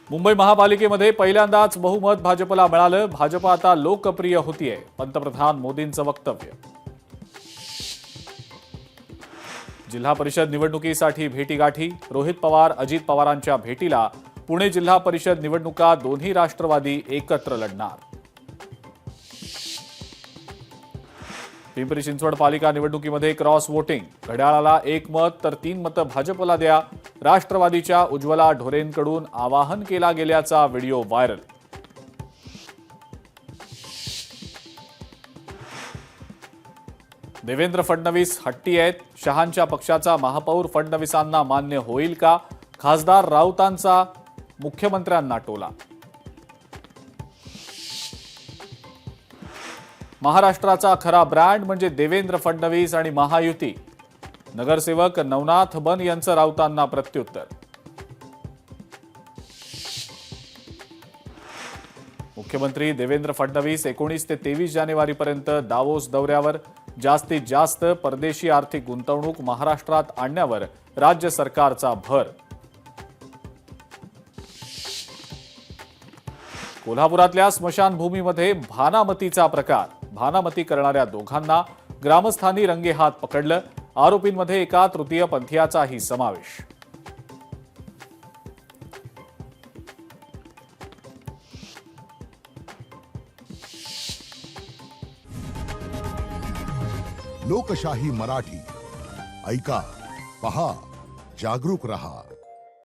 मुंबई महापालिकेमध्ये पहिल्यांदाच बहुमत भाजपला मिळालं। भाजप आता लोकप्रिय होतीये, पंतप्रधान मोदींचं वक्तव्य। जिल्हा परिषद निवडणुकीसाठी भेटीगाठी। रोहित पवार अजित पवारांच्या भेटीला पुणे जिल्हा परिषद निवडणुका दोन्ही राष्ट्रवादी एकत्र लढणार। पिंपरी चिंचवड पालिका निवडणुकीमध्ये क्रॉस वोटिंग। घड्याळाला 1 मत तर 3 मतं भाजपला द्या। राष्ट्रवादीच्या उज्ज्वला ढोरेंकडून आवाहन केला गेल्याचा व्हिडिओ व्हायरल। देवेंद्र फडणवीस हट्टी आहेत। शहांच्या पक्षाचा महापौर फडणवीसांना मान्य होईल का? खासदार राऊतांचा मुख्यमंत्र्यांना टोला। महाराष्ट्राचा खरा ब्रँड म्हणजे देवेंद्र फडणवीस आणि महायुती। नगरसेवक नवनाथ बन यांचं राऊतांना प्रत्युत्तर। मुख्यमंत्री देवेंद्र फडणवीस 19 ते 23 जानेवारीपर्यंत दावोस दौऱ्यावर। जास्तीत जास्त परदेशी आर्थिक गुंतवणूक महाराष्ट्रात आणण्यावर राज्य सरकारचा भर। कोल्हापुरातल्या स्मशानभूमीमध्ये भानामतीचा प्रकार। भानामती करणाऱ्या दोघांना ग्रामस्थांनी रंगेहात पकडलं। आरोपींमध्ये एका तृतीय पंथीयाचाही समावेश। लोकशाही मराठी ऐका, पहा, जागरूक रहा।